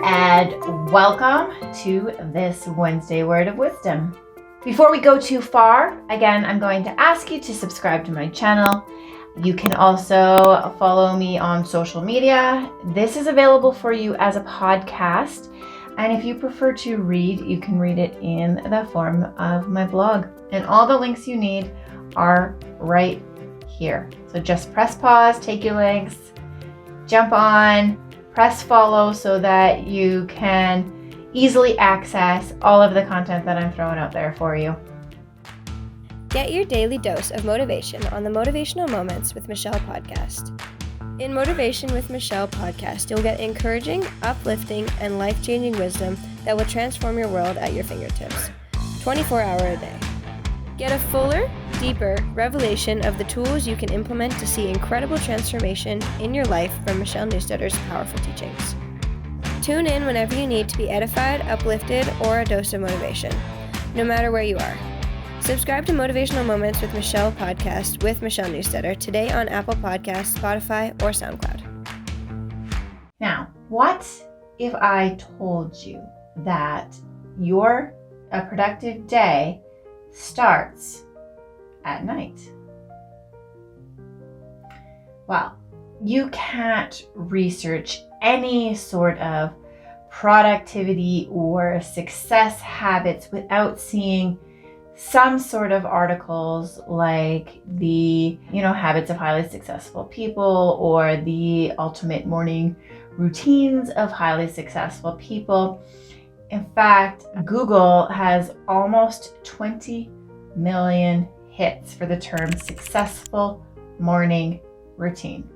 and welcome to this Wednesday Word of Wisdom. Before we go too far, again, I'm going to ask you to subscribe to my channel. You can also follow me on social media. This is available for you as a podcast. And if you prefer to read, you can read it in the form of my blog. And all the links you need are right here. So just press pause, take your links, jump on, press follow so that you can easily access all of the content that I'm throwing out there for you. Get your daily dose of motivation on the Motivational Moments with Michelle podcast. In Motivation with Michelle podcast, you'll get encouraging, uplifting, and life-changing wisdom that will transform your world at your fingertips, 24 hours a day. Get a fuller, deeper revelation of the tools you can implement to see incredible transformation in your life from Michelle Newstetter's powerful teachings. Tune in whenever you need to be edified, uplifted, or a dose of motivation, no matter where you are. Subscribe to Motivational Moments with Michelle podcast with Michelle Newstetter today on Apple Podcasts, Spotify, or SoundCloud. Now, what if I told you that a productive day starts at night? Well, you can't research any sort of productivity or success habits without seeing some sort of articles like the, habits of highly successful people or the ultimate morning routines of highly successful people. In fact, Google has almost 20 million hits for the term successful morning routine.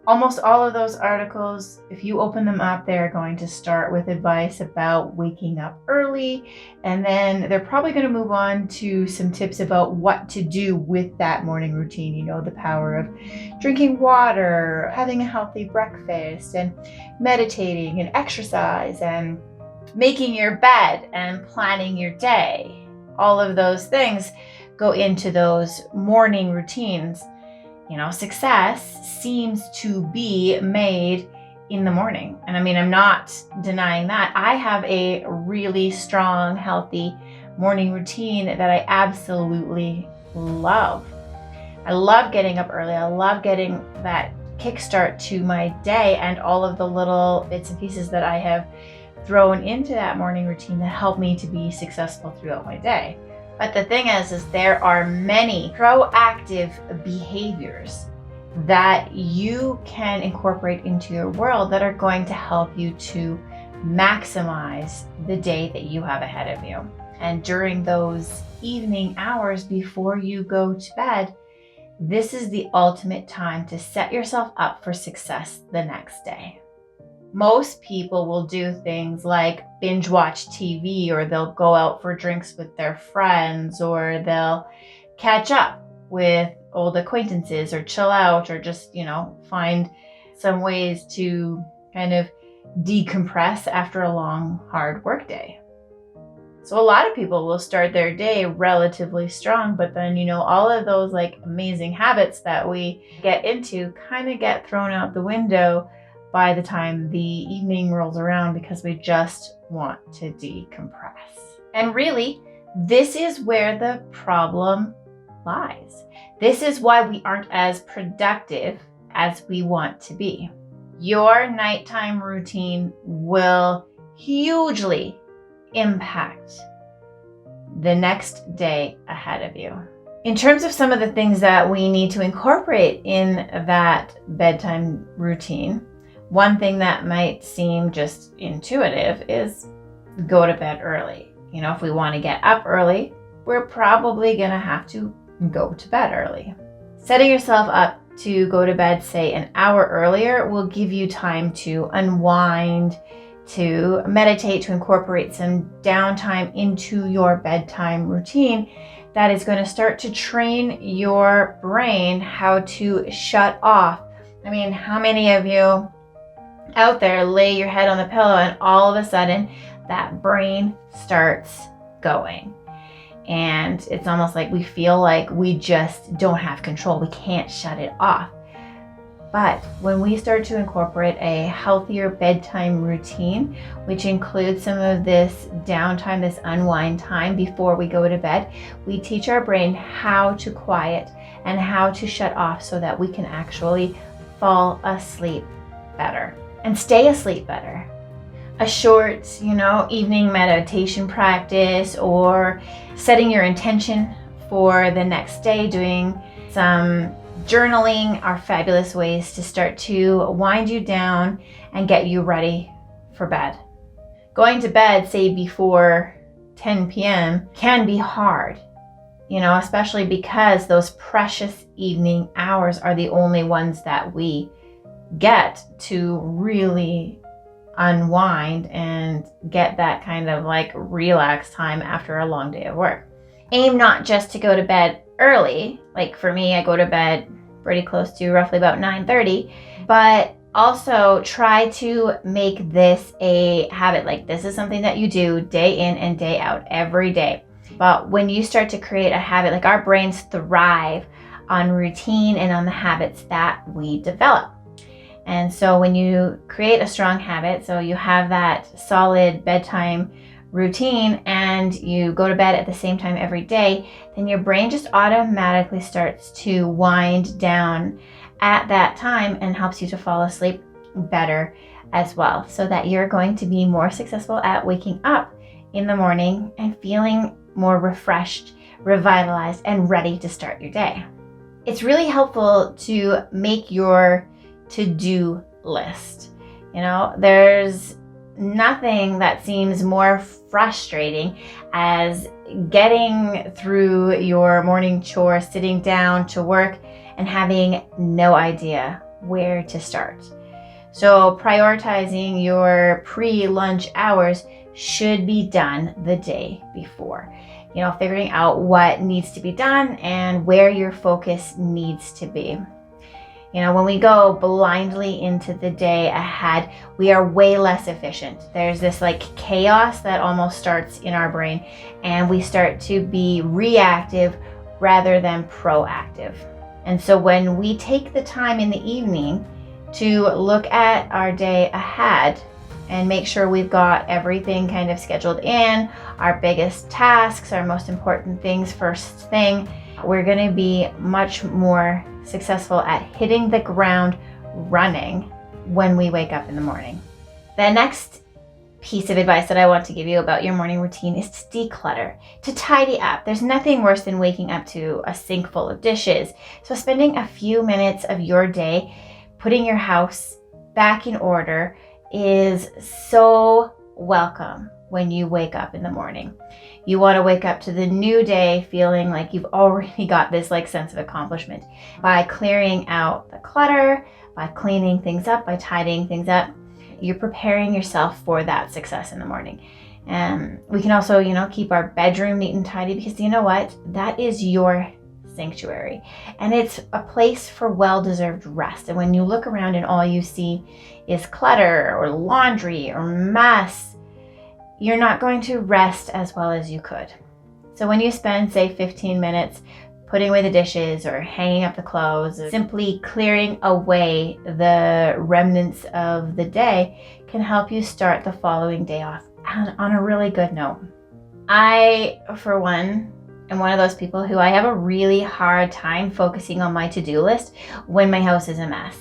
Almost all of those articles, if you open them up, they're going to start with advice about waking up early, and then they're probably going to move on to some tips about what to do with that morning routine. The power of drinking water, having a healthy breakfast, and meditating and exercise, and making your bed and planning your day. All of those things go into those morning routines. Success seems to be made in the morning. And I'm not denying that. I have a really strong, healthy morning routine that I absolutely love. I love getting up early. I love getting that kickstart to my day and all of the little bits and pieces that I have thrown into that morning routine that help me to be successful throughout my day. But the thing is there are many proactive behaviors that you can incorporate into your world that are going to help you to maximize the day that you have ahead of you. And during those evening hours before you go to bed, this is the ultimate time to set yourself up for success the next day. Most people will do things like binge watch TV, or they'll go out for drinks with their friends, or they'll catch up with old acquaintances, or chill out, or just, find some ways to kind of decompress after a long, hard work day. So a lot of people will start their day relatively strong, but then, all of those amazing habits that we get into kind of get thrown out the window by the time the evening rolls around, because we just want to decompress. And really, this is where the problem lies. This is why we aren't as productive as we want to be. Your nighttime routine will hugely impact the next day ahead of you. In terms of some of the things that we need to incorporate in that bedtime routine, one thing that might seem just intuitive is go to bed early. If we want to get up early, we're probably going to have to go to bed early. Setting yourself up to go to bed, say, an hour earlier will give you time to unwind, to meditate, to incorporate some downtime into your bedtime routine that is going to start to train your brain how to shut off. How many of you out there lay your head on the pillow and all of a sudden that brain starts going? And it's almost like we feel like we just don't have control. We can't shut it off. But when we start to incorporate a healthier bedtime routine, which includes some of this downtime, this unwind time before we go to bed, we teach our brain how to quiet and how to shut off so that we can actually fall asleep better and stay asleep better. A short, evening meditation practice, or setting your intention for the next day, doing some journaling are fabulous ways to start to wind you down and get you ready for bed. Going to bed, say before 10 p.m. can be hard, especially because those precious evening hours are the only ones that we get to really unwind and get that kind of like relaxed time after a long day of work. Aim not just to go to bed early. Like for me, I go to bed pretty close to roughly about 9:30, but also try to make this a habit. Like this is something that you do day in and day out every day. But when you start to create a habit, like our brains thrive on routine and on the habits that we develop. And so when you create a strong habit, so you have that solid bedtime routine and you go to bed at the same time every day, then your brain just automatically starts to wind down at that time and helps you to fall asleep better as well, so that you're going to be more successful at waking up in the morning and feeling more refreshed, revitalized, and ready to start your day. It's really helpful to make your to-do list. There's nothing that seems more frustrating as getting through your morning chore, sitting down to work, and having no idea where to start. So prioritizing your pre-lunch hours should be done the day before. Figuring out what needs to be done and where your focus needs to be. When we go blindly into the day ahead, we are way less efficient. There's this like chaos that almost starts in our brain, and we start to be reactive rather than proactive. And so when we take the time in the evening to look at our day ahead and make sure we've got everything kind of scheduled in, our biggest tasks, our most important things first thing, we're going to be much more successful at hitting the ground running when we wake up in the morning. The next piece of advice that I want to give you about your morning routine is to declutter, to tidy up. There's nothing worse than waking up to a sink full of dishes. So spending a few minutes of your day putting your house back in order is so welcome when you wake up in the morning. You want to wake up to the new day feeling like you've already got this like sense of accomplishment by clearing out the clutter, by cleaning things up, by tidying things up. You're preparing yourself for that success in the morning. And we can also, keep our bedroom neat and tidy, because you know what? That is your sanctuary, and it's a place for well-deserved rest. And when you look around and all you see is clutter or laundry or mess, you're not going to rest as well as you could. So when you spend, say, 15 minutes putting away the dishes or hanging up the clothes, or simply clearing away the remnants of the day can help you start the following day off on a really good note. I, for one, am one of those people who I have a really hard time focusing on my to-do list when my house is a mess.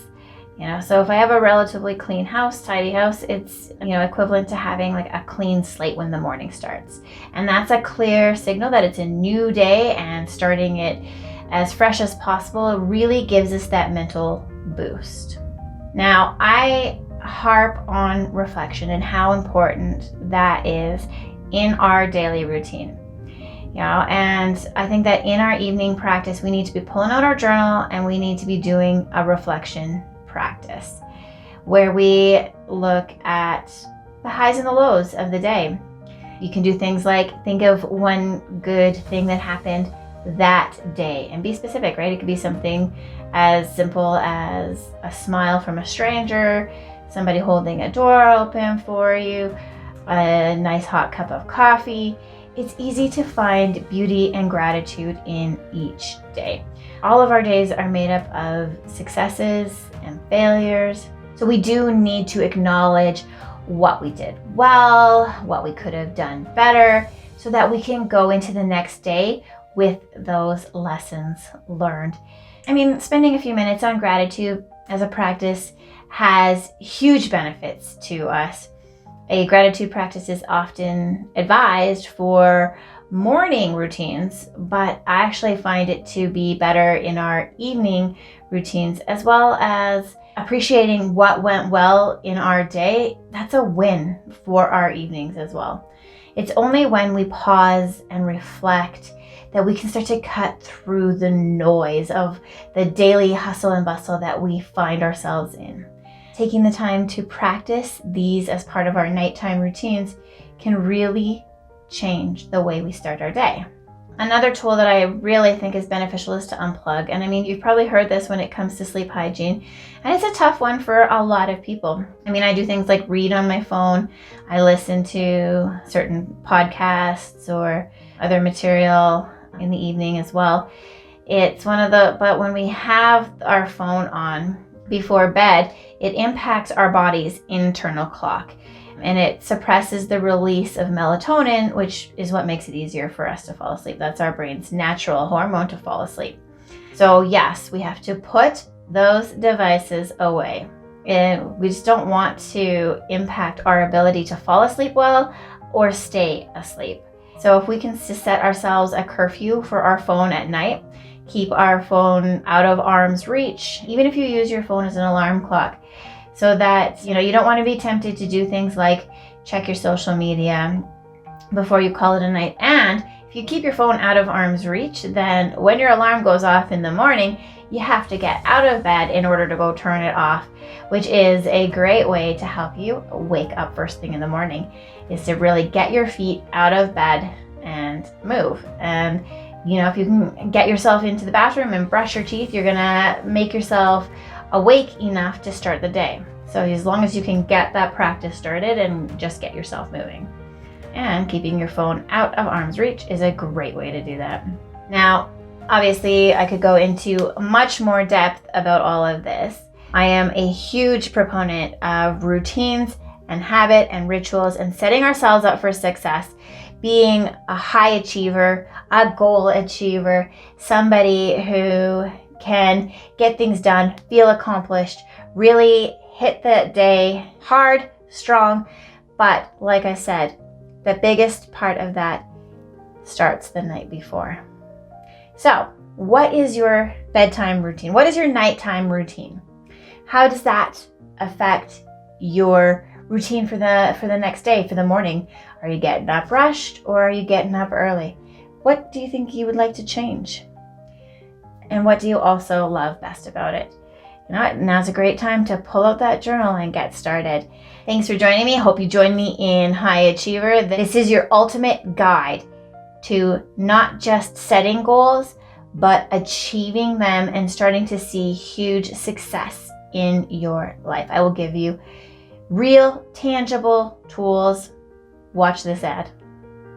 So if I have a relatively clean house, tidy house, it's, equivalent to having like a clean slate when the morning starts. And that's a clear signal that it's a new day, and starting it as fresh as possible really gives us that mental boost. Now, I harp on reflection and how important that is in our daily routine. And I think that in our evening practice, we need to be pulling out our journal and we need to be doing a reflection practice where we look at the highs and the lows of the day. You can do things like think of one good thing that happened that day and be specific, right? It could be something as simple as a smile from a stranger, somebody holding a door open for you, a nice hot cup of coffee. it's easy to find beauty and gratitude in each day. All of our days are made up of successes and failures. So we do need to acknowledge what we did well, what we could have done better, so that we can go into the next day with those lessons learned. I mean, spending a few minutes on gratitude as a practice has huge benefits to us. A gratitude practice is often advised for morning routines, but I actually find it to be better in our evening routines, as well as appreciating what went well in our day. That's a win for our evenings as well. It's only when we pause and reflect that we can start to cut through the noise of the daily hustle and bustle that we find ourselves in. Taking the time to practice these as part of our nighttime routines can really change the way we start our day. Another tool that I really think is beneficial is to unplug. And I mean, you've probably heard this when it comes to sleep hygiene, and it's a tough one for a lot of people. I mean, I do things like read on my phone. I listen to certain podcasts or other material in the evening as well. But when we have our phone on before bed, it impacts our body's internal clock, and it suppresses the release of melatonin, which is what makes it easier for us to fall asleep. That's our brain's natural hormone to fall asleep. So yes, we have to put those devices away. And we just don't want to impact our ability to fall asleep well or stay asleep. So if we can set ourselves a curfew for our phone at night, keep our phone out of arm's reach, even if you use your phone as an alarm clock, so that you don't want to be tempted to do things like check your social media before you call it a night. And if you keep your phone out of arm's reach, then when your alarm goes off in the morning, you have to get out of bed in order to go turn it off, which is a great way to help you wake up first thing in the morning, is to really get your feet out of bed and move. And if you can get yourself into the bathroom and brush your teeth, you're gonna make yourself awake enough to start the day. So as long as you can get that practice started and just get yourself moving. And keeping your phone out of arm's reach is a great way to do that. Now, obviously, I could go into much more depth about all of this. I am a huge proponent of routines and habit and rituals and setting ourselves up for success, being a high achiever, a goal achiever, somebody who can get things done, feel accomplished, really hit the day hard, strong. But like I said, the biggest part of that starts the night before. So, what is your bedtime routine? What is your nighttime routine? How does that affect your routine for the next day, for the morning? Are you getting up rushed, or are you getting up early? What do you think you would like to change? And what do you also love best about it? Now's a great time to pull out that journal and get started. Thanks for joining me. Hope you join me in High Achiever. This is your ultimate guide to not just setting goals, but achieving them and starting to see huge success in your life. I will give you real, tangible tools. Watch this ad.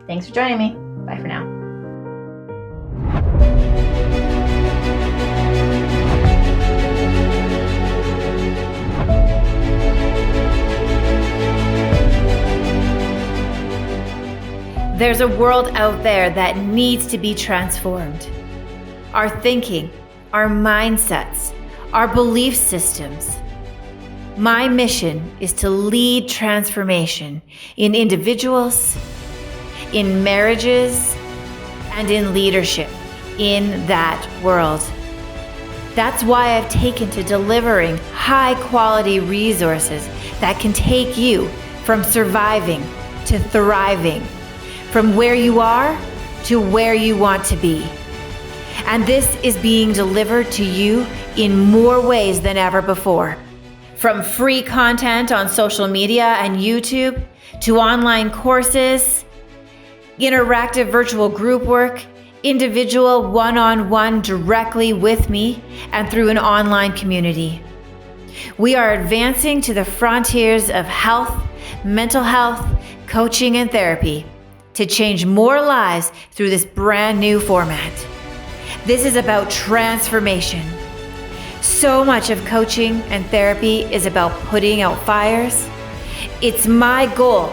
Thanks for joining me. Bye for now. There's a world out there that needs to be transformed. Our thinking, our mindsets, our belief systems. My mission is to lead transformation in individuals, in marriages, and in leadership in that world. That's why I've taken to delivering high-quality resources that can take you from surviving to thriving, from where you are to where you want to be. And this is being delivered to you in more ways than ever before. From free content on social media and YouTube, to online courses, interactive virtual group work, individual one-on-one directly with me, and through an online community. We are advancing to the frontiers of health, mental health, coaching, and therapy, to change more lives through this brand new format. This is about transformation. So much of coaching and therapy is about putting out fires. It's my goal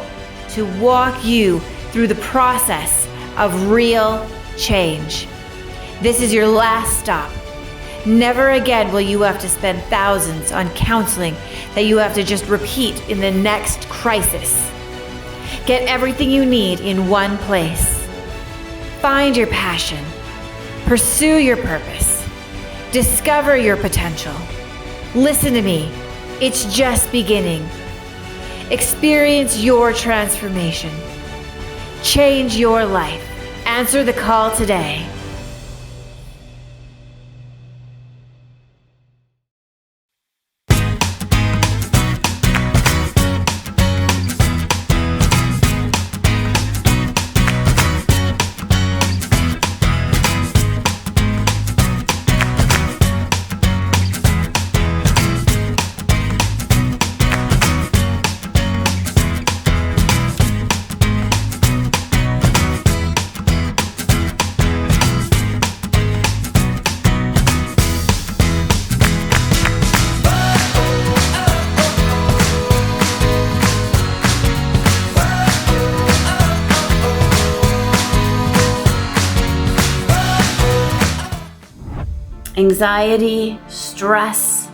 to walk you through the process of real change. This is your last stop. Never again will you have to spend thousands on counseling that you have to just repeat in the next crisis. Get everything you need in one place. Find your passion. Pursue your purpose. Discover your potential. Listen to me. It's just beginning. Experience your transformation. Change your life. Answer the call today. Anxiety, stress,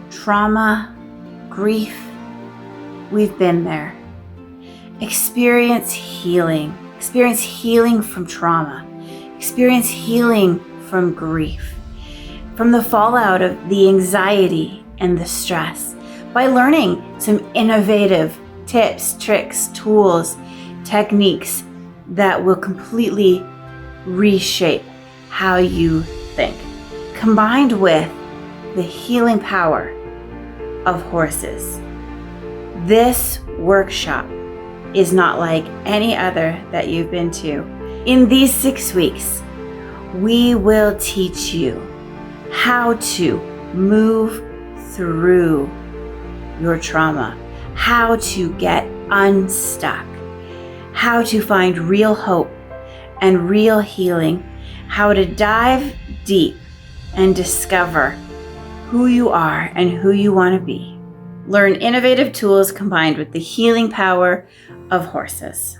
trauma, grief, we've been there. Experience healing. Experience healing from trauma. Experience healing from grief, from the fallout of the anxiety and the stress, by learning some innovative tips, tricks, tools, techniques that will completely reshape how you think, combined with the healing power of horses. This workshop is not like any other that you've been to. In these 6 weeks, we will teach you how to move through your trauma, how to get unstuck, how to find real hope and real healing, how to dive deep and discover who you are and who you want to be. Learn innovative tools combined with the healing power of horses.